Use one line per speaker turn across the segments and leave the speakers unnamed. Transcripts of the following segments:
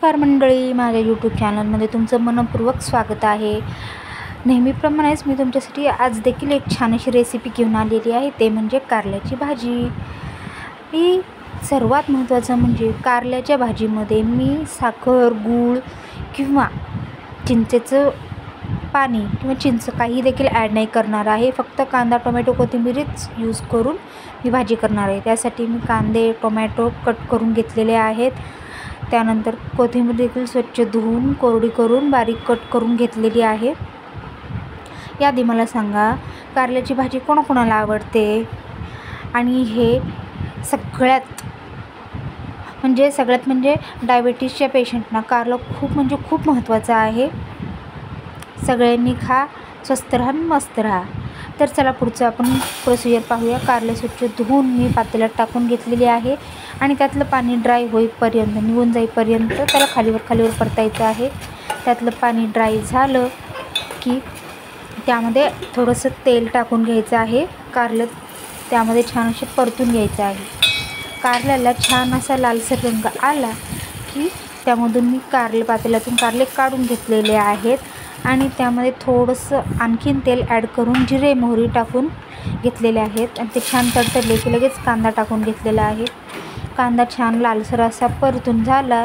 नमस्कार मंडळी, माझ्या यूट्यूब चॅनलमध्ये तुमचं मनपूर्वक स्वागत आहे। नेहमीप्रमाणेच मी तुमच्यासाठी आज देखील एक छान अशी रेसिपी घेऊन आलेली आहे, ते म्हणजे कारल्याची भाजी। ही सर्वात महत्त्वाचं म्हणजे कारल्याच्या भाजीमध्ये मी साखर, गूळ किंवा चिंचेचं पाणी किंवा चिंच काही देखील ॲड नाही करणार आहे। फक्त कांदा, टोमॅटो, कोथिंबीरच यूज करून मी भाजी करणार आहे। त्यासाठी मी कांदे, टोमॅटो कट करून घेतलेले आहेत। त्यानंतर कोथिंबीर देखील स्वच्छ धुवून कोरडी करून बारीक कट करून घेतलेली आहे। याआधी मला सांगा, कारल्याची भाजी कोणाकोणाला आवडते? आणि हे सगळ्यात म्हणजे डायबिटीसच्या पेशंटना कारलं खूप महत्त्वाचं आहे। सगळ्यांनी खा, स्वस्त राहा, मस्त राहा। तर चला पुढचं आपण प्रोसिजर पाहूया। कारले स्वच्छ धुवून मी पातेल्यात टाकून घेतलेली आहे आणि त्यातलं पाणी ड्राय होईपर्यंत, निघून जाईपर्यंत त्याला खालीवर परतायचं आहे। त्यातलं पाणी ड्राय झालं की त्यामध्ये थोडंसं तेल टाकून घ्यायचं आहे। कारलं त्यामध्ये छान असे परतून घ्यायचं आहे। कारल्याला छान असा लालसर रंग आला की त्यामधून मी पातेल्यातून कारले काढून घेतलेले आहेत आणि त्यामध्ये थोडंसं आणखीन तेल ॲड करून जिरे मोहरी टाकून घेतलेले आहेत आणि ते छान तडतडले की लगेच कांदा टाकून घेतलेला आहे। कांदा छान लालसर असा परतून झाला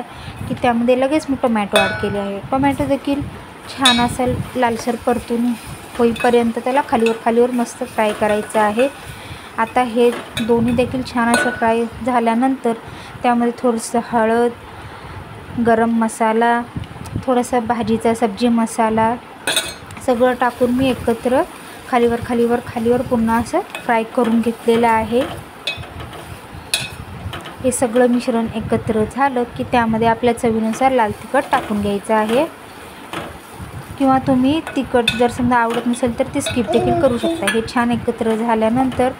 की त्यामध्ये लगेच मी टोमॅटो ॲड केले आहे। टोमॅटो देखील छान असा लालसर परतून होईपर्यंत त्याला खालीवर मस्त फ्राय करायचं आहे। आता हे दोन्ही देखील छान असं फ्राय झाल्यानंतर त्यामध्ये थोडंसं हळद, गरम मसाला, थोडासा भाजीचा सब्जी मसाला सगळं टाकून मी एकत्र खालीवर पुन्हा असं फ्राय करून घेतलेलं आहे। हे सगळं मिश्रण एकत्र झालं की त्यामध्ये आपल्या चवीनुसार लाल तिखट टाकून घ्यायचं आहे, किंवा तुम्ही तिखट जर समजा आवडत नसेल तर ते स्किप देखील करू शकता। हे छान एकत्र झाल्यानंतर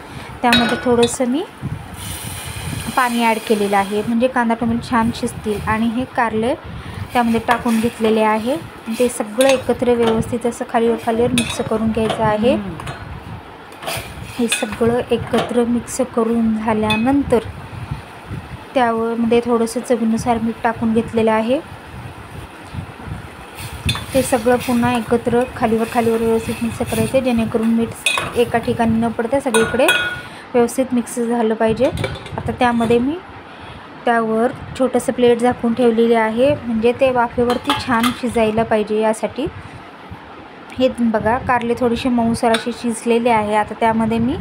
त्यामध्ये थोडंसं मी पाणी ॲड केलेलं आहे, म्हणजे कांदा टोमॅटो छान शिजतील। आणि हे कारले त्यामध्ये टाकून घेतलेले आहे। ते सगळं एकत्र व्यवस्थित असं खालीवर मिक्स करून घ्यायचं आहे। हे सगळं एकत्र मिक्स करून झाल्यानंतर त्यामध्ये थोडंसं चवीनुसार मीठ टाकून घेतलेलं आहे। ते सगळं पुन्हा एकत्र खालीवर व्यवस्थित मिक्स करायचे, जेणेकरून मीठ एका ठिकाणी न पडता सगळीकडे व्यवस्थित मिक्स झालं पाहिजे। आता त्यामध्ये मी त्यावर छोटंसं प्लेट झाकून ठेवलेली आहे, म्हणजे ते वाफेवरती छान शिजायला पाहिजे यासाठी। हे बघा, कारले थोडेसे मऊसर असे शिजलेले आहे। आता त्यामध्ये मी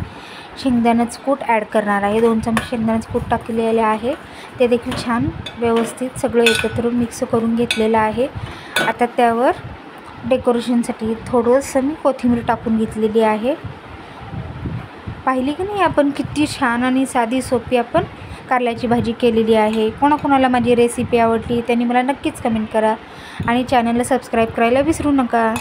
शेंगदाण्याचं कूट ॲड करणार आहे। 2 चमचे शेंगदाण्याचं कूट टाकलेले आहे। ते देखील छान व्यवस्थित सगळं एकत्र मिक्स करून घेतलेलं आहे। आता त्यावर डेकोरेशनसाठी थोडंसं मी कोथिंबीर टाकून घेतलेली आहे। पाहिली की नाही आपण किती छान आणि साधी सोपी आपण कारल्याची भाजी केलेली आहे। कोणाकोणाला माझी रेसिपी आवडली त्यांनी मला नक्कीच कमेंट करा आणि चॅनलला सबस्क्राईब करायला विसरू नका।